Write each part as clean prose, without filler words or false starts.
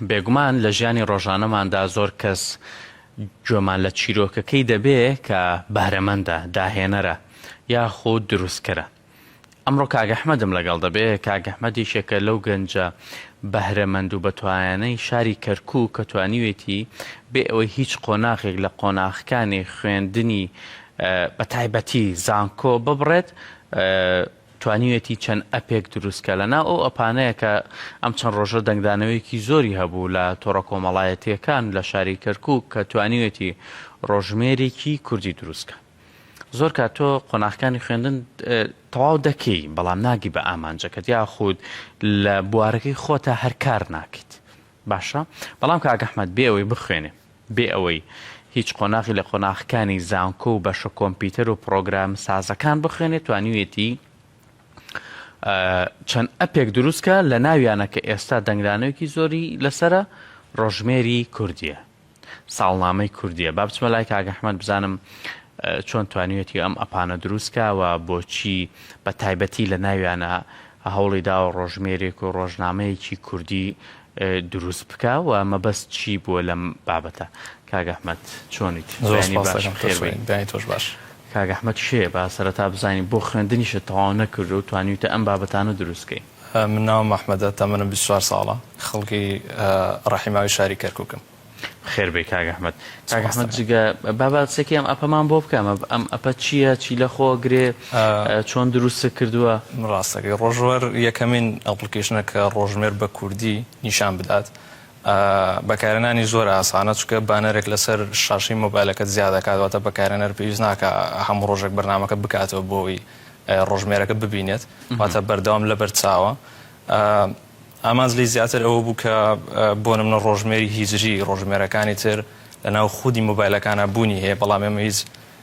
بێگومان لە ژیانی ڕۆژانەماندا زۆر کەس گوێمان لە چیرۆکەکەی دەبێ کە بەهرەمەندە، داهێنەرە یاخود دروستکەرە. ئەمڕۆ کاگەحمەدم لەگەڵ دەبێ. کاگەحمەدی شێکە لەو گەنجە بەهرەمەند و بەتوانەی شاری کەرکووک کە توانیوێتی بێ ئەوەی هیچ قۆناغێک لە قۆناغەکانی خوێندنی بە تایبەتی زانکۆ ببڕێت، توانیوێتی چەند ئەپێک دروستکە لەنا ئەو ئەپانەیە کە ئەم چەند ڕۆژە دەنگدانەوەیەکی زۆری هەبوو لە تۆڕە کۆمەڵایەتیەکان لە شاری کەرکووک کە توانیوێتی ڕۆژمێرێکی کوردی دروستکە. زۆر کات تۆ قۆناغەکانی خوێندن تەواو دەکەی، بەڵام ناگی بە ئامانجەکەت یاخود لە بوارەکەی خۆتە هەر کار ناکەیت. باشە؟ بەڵام کاگەحمەد بێ ئەوەی بخوێنێ، بێ ئەوەی هیچ قۆناغی لە قۆناغەکانی زانکۆ و بەشە کۆمپیوتەر و پرۆگرام سازەکان بخوێنێت، توانیوێتی چەند ئەپێک دروستکە لە ناویانە کە ئێستا دەنگدانەوەیەکی زۆری لەسرە ڕۆژمێری کوردیە، ساڵنامەی کوردیە. با بچمە لای کاگەحمەد بزانم چۆن توانیوێتی ئەم ئەپانە دروستکەوە، بۆچی بە تایبەتی لە ناویانە هەوڵی داوە ڕۆژمێرێک و ڕۆژنامەیەکی کوردی دروست بکە و مەبەست چی بووە لەم بابەتە. کاگەحمەد چۆنیت؟ تۆش باش. کاگەحمەد شێ با سەرەتا بزانین بۆ خوێندنیشە تەواو نەکرد و توانیوتە ئەم بابەتانە دروستکەی. من ناوم ئەحمەدە، تەمەنم 24 ساڵە، خەڵکی ڕەحیماوی شاری کەرکووکم. خێربێ کاگەحمەد. کاگەحمەد جگە بابەتێکی ئەم ئەپەمان بۆ بکەم. ئەم ئەپە چییە؟ چی لە خۆ گرێ؟ چۆن دروستە کردووە؟ ڕاستەکەی ڕۆژوەر یەکەمین ئەپلیکیشنە کە ڕۆژمێر بە کوردی نیشان بدات. بەکارهێنانی زۆر ئاسانە، چونکە بانەرێک لەسەر شاشەی مۆبایلەکەت زیاد دەکاتەوە، بەکارهێنەر پێویست ناکە هەموو ڕۆژێک بەرنامەکە بکاتەوە بۆی ڕۆژمێرەکە ببینێت، واتە بەردەوام لەبەر چاوە. ئامانج لی زیاتر ئەوە بوو کە بۆ نمونە ڕۆژمێری هیجری ڕۆژمێرەکانی تر لەناو خودی مۆبایلەکانە بوونی هەیە، بەڵام ئێمە هیچ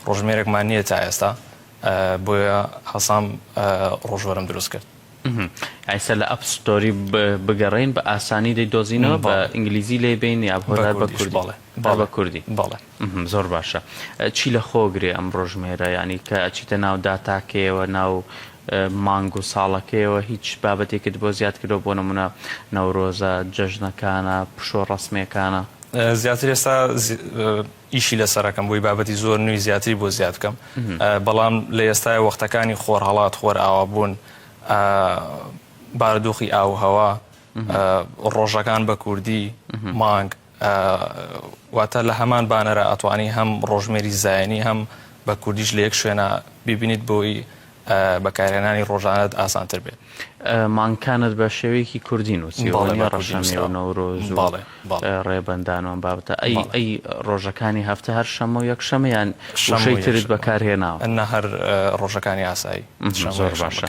ڕۆژمێرێکمان نییە تا ئێستا، بۆیە هەسام ڕۆژوەرم دروست کرد. ئایسە لە ئەپ ستۆری بگەڕین بە ئاسانی دەیدۆزینەوە، بە ئینگلیزی لێ بین یا بە کوردی؟ باڵێ. زۆر باشە. چی لە خۆگرێ ئەم ڕۆژمێرە؟ ینی کە ئەچیتە ناو داتاکەیەوە، ناو مانگ و ساڵەکەیەوە، هیچ بابەتێکت بۆ زیاد کردەوە، بۆ نمونە نەورۆزە، جەژنەکانە، پشۆ ڕەسمیەکانە؟ زیاتر ئێستا ئیشی لەسەرەکەم بۆی بابەتی زۆر نوێی زیاتری بۆ زیاد بکەم، بەڵام لە ئێستای وەختەکانی خۆر هەڵات، خۆر ئاوابوون، بارودۆخی ئاوهەوا، ڕۆژەکان بە کوردی، مانگ، واتە لە هەمان بانەرە ئەتوانی هەم ڕۆژمێری زایانی هەم بە کوردیش لە یەک شوێنە ببینیت بۆی بەکارهێنانی ڕۆژانت ئاسانتر بێت. مانگکانت بە شێوەیەکی کوردی نووسیوە، ڕەشەمی و نەورۆز و ڕێبەندانەوە بابەتە. ئەی ڕۆژەکانی هەفتە هەر شەمە و یەکشەمەیان شەمەی ترت بەکارهێناوە؟ ئەنە هەر ڕۆژەکانی ئاسایی. زۆر باشە.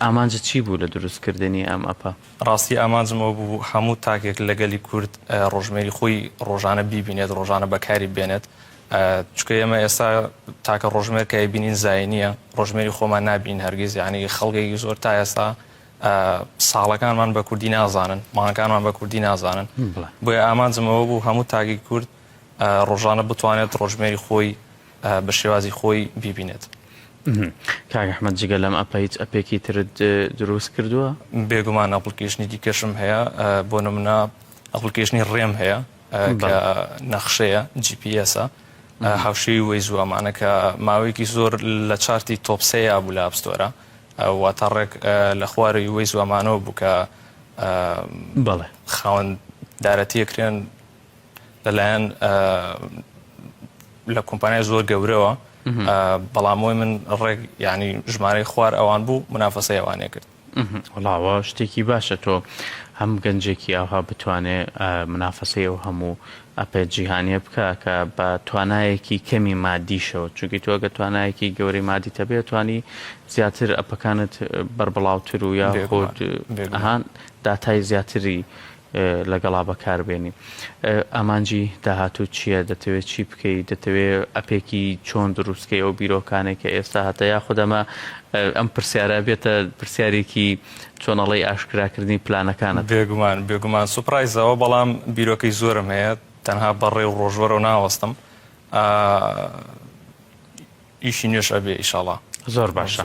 ئامانجت چی بوو لە دروستکردنی ئەم ئەپە؟ ڕاستی ئامانجمەوە بوو هەموو تاکێک لەگەلی کورد ڕۆژمێری خۆی ڕۆژانە بیبینێت، ڕۆژانە بەکاری بێنێت، چکە ئێمە ئێستا تاکە ڕۆژمێر کە بینین زای نییە، ڕۆژمێری خۆمان نابین هەرگیز، یعنی خەڵکێکی زۆر تا ئێستا ساڵەکانمان بە کوردی نازانن، مانگەکانمان بە کوردی نازانن، بۆیە ئامانجمەوە بوو هەموو تاکی کورد ڕۆژانە بتوانێت ڕۆژمێری خۆی بە شێوازی خۆی بیبینێت. کاگەحمەد جگە لەم ئەپە هیچ ئەپێکی ترت دروست کردووە؟ بێگومان ئەپلیکیشنی دیکەشم هەیە، بۆ نمونە ئەپلیکیشنی ڕێم هەیە کە نەخشەیە، GPS-ە، هاوشێوی وەیز و ئەمانە کە ماوەیەکی زۆر لە چارتی تۆپ سێیا بوو لە ئاپستۆرە، واتە ڕێک لە خوارەوەی وەیز و ئەمانەوە بوو کە خاوەنددارەتیەکرێن لەلایەن لە کۆمپانیای زۆر گەورەوە، بەڵامەوەی من ڕێک ینی ژمارەی خوار ئەوان بوو منافەسەی ئەوانێ کرد. وڵاوە شتێکی باشە تۆ هەم گەنجێکی ئاها بتوانێت منافەسەی ئەو هەموو ئەپێ جیهانیە بکە کە بە توانایەکی کەمی مادیشەوە، چونکی تۆ گە توانایەکی گەوری مادی تەبێت توانی زیاتر ئەپەکانت بربڵاوتر و یا خۆت ئەهان داتای زیاتری لەگەڵا بەکاربێنی. ئامانجی داهاتوو چییە؟ دەتەوێت چی بکەیت؟ دەتەوێت ئەپێکی چۆن دروستکەی ئەو بیرۆکانێک کە ئێستا هەتە یاخودەمە ئەم پرسیارە بێتە پرسیارێکی چۆنەڵی ئاشکراکردنی پلانەکانت؟ بێگومان سوپرایزەوە، بەڵام بیرۆکەی زۆرم هەیە، تەنها بەڕێ و ڕۆژوەرەوە ناوەستم، ئیشی نوێش ئەبێ ئیشاڵڵا. زۆر باشە.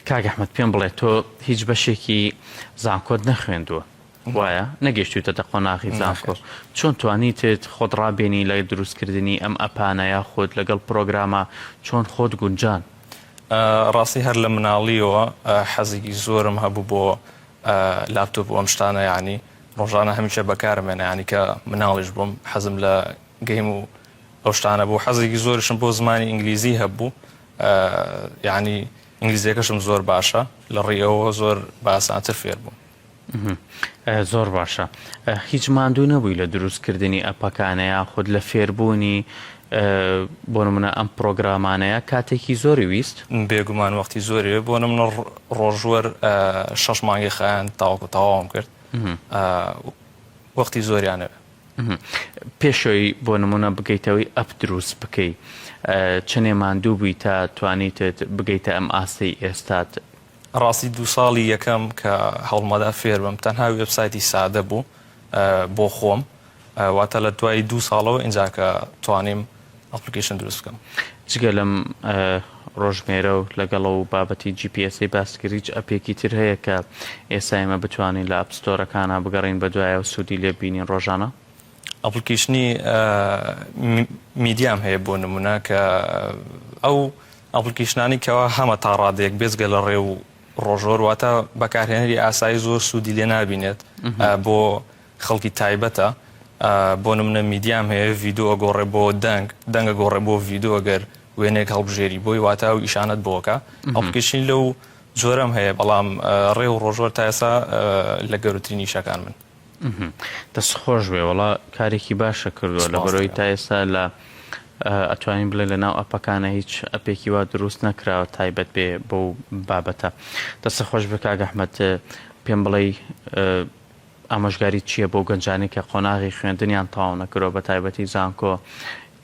کاگەحمەد پێم بڵێ تۆ هیچ بەشێکی زانکۆت نەخوێندووە؟ وایە نەگەشتوتە قۆناغی زانکۆ چۆن توانیتت خۆت ڕابێنی لە دروستکردنی ئەم ئەپانە یا خۆت لەگەڵ پرۆگرامە چۆن خۆت گونجان ڕاستی هەر لە مناڵیەوە حەزێکی زۆرم هەبوو بۆ لاپتۆپ ئەم شتانە ینی ڕۆژانە هەمیشە بەکارمێنە ینی کە مناڵیش بووم حەزم لە گەیم و ئەو شتانە بوو حەزێکی زۆرشم بۆ زمانی ئینگلیزی هەبوو ینی ئینگلیزیەکەشم زۆر باشە لە ڕێەوە زۆر باسانتر فێر بووم زۆر باشە هیچ ماندوو نەبووی لە دروستکردنی ئەپەکانەیە خۆت لە فێربوونی بۆ نمونە ئەم پرۆگرامانەیە کاتێکی زۆری ویست بێگومان وەختی زۆری بۆ نمونە ڕۆژوەر 6 مانگی خایان تاوەکو تەواوم کرد وەختی زۆریانەوە پێشەوەی بۆ نمونە بگەیتەوەی ئەپ دروست بکەی چنێ ماندوو بووی تا توانیتت بگەیتە ئەم ئاستی ئێستات ڕاستی 2 ساڵی یەکەم کە هەوڵمەدا فێر بم تەنها وێبسایتی سادە بوو بۆ خۆم واتە لە دوای 2 ساڵەوە اینجا کە توانیم ئەپلیکیشن دروست بکەم جگە لەم ڕۆژمێرە و لەگەڵ و بابەتی GPS باسکردی ئەپێکی تر هەیە کە ئێستا ئێمە بتوانین لە ئەپستۆرەکانە بگەڕین بە دوایە و سوودی لێ بینین ڕۆژانە ئەپلیکیشنی میدیام هەیە بۆ نمونە کە ئەو ئەپلیکیشنانی کەەوە هەمە تا ڕادەیەک بێزگە لە ڕێ و ڕۆژۆر واتە بەکارهێنەری ئاسایی زۆر سوودی لێ نابینێت بۆ خەڵکی تایبەتە بۆ نمونە میدیام هەیە ڤیددیو گۆڕێ بۆ دەنگە گۆڕێ بۆ ڤیددیو ئەگەر وێنێک هەڵبژێری بۆی واتە و ئیشانت بۆکە ئەپلیکیشنی لەو جۆرەم هەیە بەڵام ڕێ و ڕۆژۆر تا ئێستا لە گەورەترین ئیشەکان من دەست خۆش بێ وڵا کارێکی باشە کردووە لە بەرۆی تا ئێستا لە ئەتوانین بڵێ لە ناو ئەپەکانە هیچ ئەپێکی وا دروست نەکراوە تایبەت بێ بۆ بابەتە دەستە خۆش بە کاک ئەحمەد پێم بڵێ ئامۆژگاری چییە بۆ گەنجانی کە قۆناغی خوێندنیان تاوا نەکرۆ بە تایبەتی زانکۆ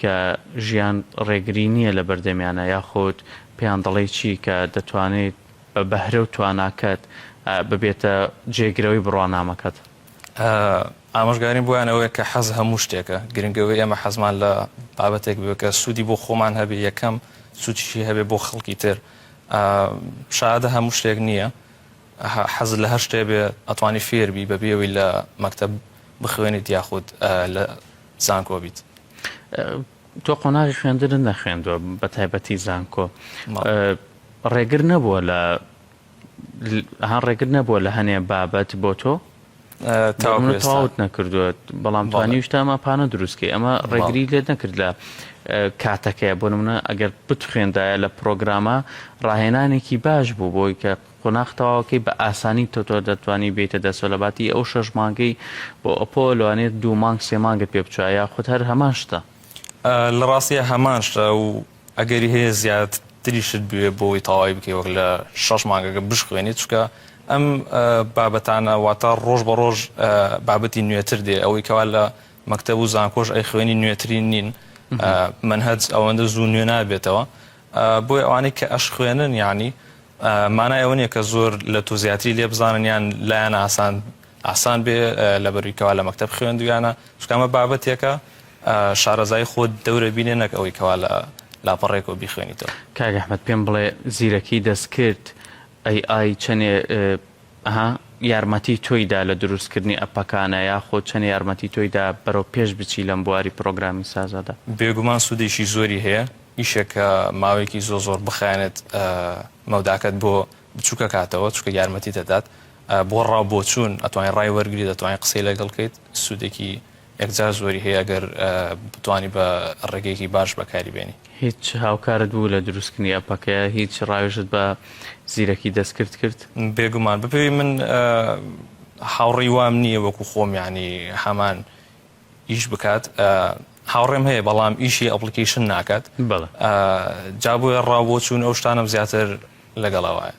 کە ژیان ڕێگری نییە لە بەردەمیانە یاخۆت پێیان دەڵێ چی کە دەتوانێت بە بەهرە و تواناکەت ببێتە جێگرەوەی بڕوانامەکەت ئامۆژگارین بۆیان ئەوەیە کە حەز هەموو شتێکە گرنگەوەی ئێمە حەزمان لە بابەتێک بێ کە سوودی بۆ خۆمان هەبێ یەکەم سوودی هەبێ بۆ خەڵکی تر شادە هەموو شتێک نییە حەز لە هەر شتێ بێ ئەتوانی فێربی بەبێەوەی لە مەکتەب بخوێنیت یاخود لە زانکۆ بیت تۆ قۆناغی خوێندن نەخوێندووە بە تایبەتی زانکۆ ڕێگر نەبووە لە هەن ڕێگر نەبووە لە هەنێ بابەت بۆ تۆ تەواوت نەکردووە بەڵام توانی شتامە پانە دروستکەی ئەمە ڕێگری لێت نەکرد لە کاتەکەیە بۆ نمونە ئەگەر بتخوێندایە لە پرۆگرامە ڕاهێنانێکی باش بوو بۆی کە قۆناغ تەواوەکەی بە ئاسانی تۆ دەتوانی بێتە دەسەڵەباتی ئەو 6 مانگەی بۆ ئەپۆ لەوانێت 2 مانگ 3 مانگت پێ بچوە یا خودت هەر هەمان شتە لە ڕاستیە هەمان شتە و ئەگەری هەیە زیاتریشت بوێ بۆی تەواوی بکەی وەک لە 6 مانگەکە بشخوێنیت چکە ئەم بابەتانە واتە ڕۆژ بە ڕۆژ بابەتی نوێتر دێ ئەوەی کەوا لە مەکتەب و زانکۆش ئەی خوێنی نوێترین نین منهەج ئەوەندە زوو نوێ نابێتەوە بۆی ئەوانەی کە ئەش خوێنن یعنی مانای ئەوە نیە کە زۆر لە تۆ زیاتری لێ بزانن یان لایەن ئاسان بێ لە بەروویکەوە لە مەکتەب خوێندویانە چکەمە بابەتێکە شارەزای خۆت دەورە بینێ نەک ئەوەی کەوا لە لاپەڕێکەوە بیخوێنیتەوە کاک ئەحمەد پێم بڵێ زیرەکی دەست کرد ئای چەنێ یارمەتی تۆیدا لە دروستکردنی ئەپەکانە یا خۆ چەند یارمەتی تۆیدا بەرەو پێش بچی لەم بواری پرۆگرامی سازادا بێگومان سوودێکی زۆری هەیە ئیشێکە ماوەیەکی زۆر بخایەنێت مەوداکەت بۆ بچووکە کاتەوە چکە یارمەتی دەدات بۆ ڕاوبۆچوون ئەتوانین ڕای وەرگری دەتوانین قسەی لەگەڵکەیت سوودێکی یەکجار زۆری هەیە ئەگەر بتوانی بە ڕێگەیەکی باش بەکاری بێنی هیچ هاوکارت بوو لە دروستکردنی ئەپەکەیە هیچ ڕاوێژت بە زیرەکی دەستکرد کرد بێگومان بپێوی من هاوڕێی وام نییە وەکو خۆم یعنی هەمان ئیش بکات هاوڕێم هەیە بەڵام ئیشی ئەپلیکیشن ناکات جا بۆیە ڕاوبۆچوون ئەو شتانم زیاتر لەگەڵەوەیە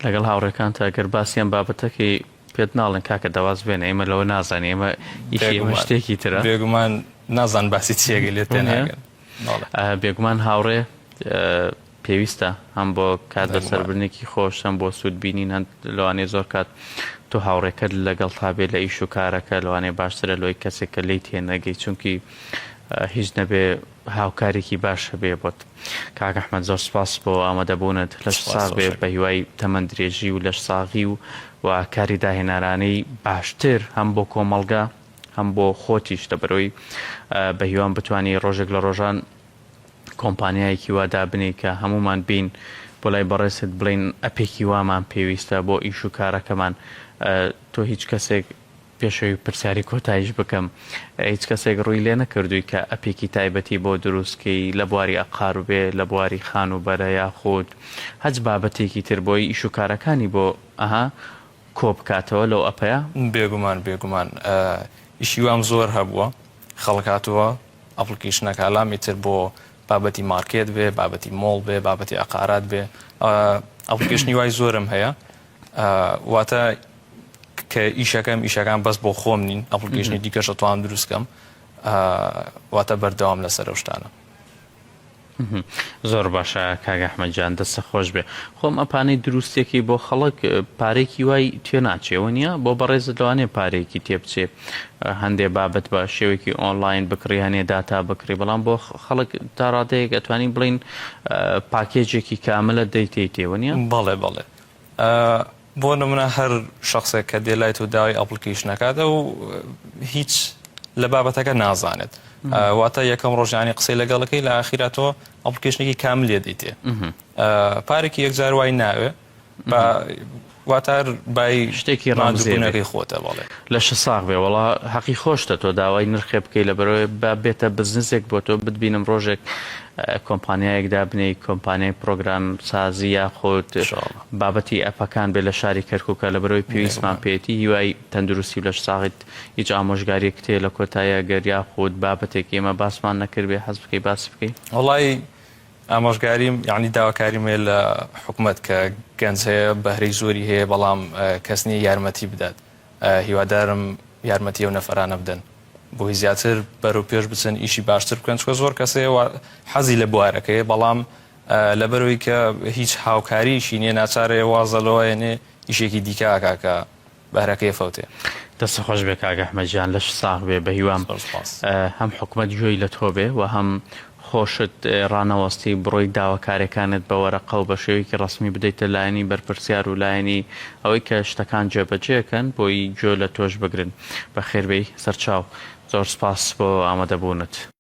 لەگەڵ هاوڕێکان تا گەر باسییان بابەتەکەی پێت ناڵێن کاکە دەواز بێنە ئێمە لەوە نازانانی ئێمە ئیشی ئێمە شتێکی ترە بێگومان نازان باسی چیەگەی لێت تێناگەن بێگومان هاوڕێ پێویستە هەم بۆ کات بەسەربردنێکی خۆش هەم بۆ سوودبینین هەند لەوانێ زۆر کات تۆ هاوڕێکەت لەگەڵ تابێت لە ئیش و کارەکە لەوانێ باشترە لۆی کەسێک کە لی تێنەگەی چونکی هیچ نەبێ هاوکارێکی باش هەبێ بۆت. کاک ئەحمەد زۆر سپاس بۆ ئامادەبوونت لەش ساغ بێ بە هیوای تەمەند درێژی و لەش ساغی و کاری داهێنارانەی باشتر هەم بۆ کۆمەڵگا هەم بۆ خۆتیش دەبەرەوەی بە هیوان بتوانانی ڕۆژێک لە ڕۆژان کۆمپانیایەکی وا دابنێ کە هەمومان بین بۆ لای بەڕێست بڵین ئەپێکی وامان پێویستە بۆ ئیش و کارەکەمان. تۆ هیچ کەسێک پێشەوەی پرسیاری کۆتاییش بکەم هیچ کەسێک ڕووی لێ نەکردووی کە ئەپێکی تایبەتی بۆ دروستکەی لە بواری ئەقار بێ لە بواری خان و بەرە یاخود هەچ بابەتێکی تر بۆی ئیش و کارەکانی بۆ کۆ بکاتەوە لەو ئەپەیە؟ بێگومان ئیشی وام زۆر هەبووە خەڵکاتەوە ئەپلیکیشنەکە لامی تر بۆ بابەتی مارکێت بێ بابەتی مۆڵ بێ بابەتی ئەقارات بێ ئەپلیکیشنی وای زۆرم هەیە واتە کە ئیشەکان بەس بۆ خۆم نین ئەپلیکیشنی دیکەش توانم دروستکەم واتە بەردەوام لەسەر ئەو شتانە. زۆر باشە کاک ئەحمەد جان دەستە خۆش بێ. خۆم ئەپانەی دروستێکی بۆ خەڵک پارێکی وای توێ ناچێەوە نییە بۆ بەڕێزت لەوانێ پارێکی تێبچێ هەندێک بابەت بە شێوەیەکی ئۆنلاین بکڕی هەنێ داتا بکڕی بەڵام بۆ خەڵک تا ڕادەیەک ئەتوانین بڵین پاکێجێکی کاملە دەیتێ تێوە نییە؟ بەڵێ بۆ نمونە هەر شخصێک کە دێلایت و داوای ئەپلیکیشنەکاتە و هیچ لە بابەتەکە نازانێت واتە یەکەم ڕۆژانی قسەی لەگەڵەکەی لە ئاخیراتەوە ئەپلیکیشنێکی کامل لێ دەیتێ پارێکی یەکجار وای ناوێ واتار بای شتێکی ڕامزێنەکەی خۆتە بەڵێ لە ش ساغ بێ وڵا حەقی خۆشتە تۆ داوای نرخێ بکەی لە بەرەوەی با بێتە بزنسێک بۆ تۆ بتبینم ڕۆژێک کۆمپانیایەکدا بنەی کۆمپانیای پرۆگرام سازی یاخۆت بابەتی ئەپەکان بێ لە شاری کەرکووکە لە بەرەوەی پێویستمان پێێتی هیوای تەندروستی لەش ساغیت هیچ ئامۆژگاریەک تێ لە کۆتایە گەریا خۆت بابەتێک ئێمە باسمان نەکرد بێ حەز بکەی باس بکەی؟ وڵی ئامۆژگاریم یعنی داواکاریمێ لە حکوومەت کە گەنج هەیە بەهرەی زۆری هەیە بەڵام کەسنی یارمەتی بدات هیوادارم یارمەتی ئەو نەفەرانە بدەن بۆی زیاتر بەرەو پێش بچن ئیشی باشتر بکەن چکە زۆر کەسەیە حەزی لە بوارەکەی بەڵام لەبەرەوەی کە هیچ هاوکاریشی نییە ناچارێ وازەلەوەێنێ ئیشێکی دیکە ئاکاکە بەهرەکەی فەوتێ. دەستە خۆش بێ کاک ئەحمەد جان لەش ساغ بێ بە هیوام هەم حکوومەت گوێی لە تۆ بێ و هەم خۆشت ڕانەوەستی بڕۆی داواکارەکانت بە وەرەقە و بە شێوەیەکی ڕسمی بدەیتە لایەنی بەرپرسیار و لایەنی ئەوەی کە شتەکان جێبەجێکەن بۆی گوێ لە تۆش بگرن. بە خێربەی سەرچاو زۆر سپاس بۆ ئامادەبوونت.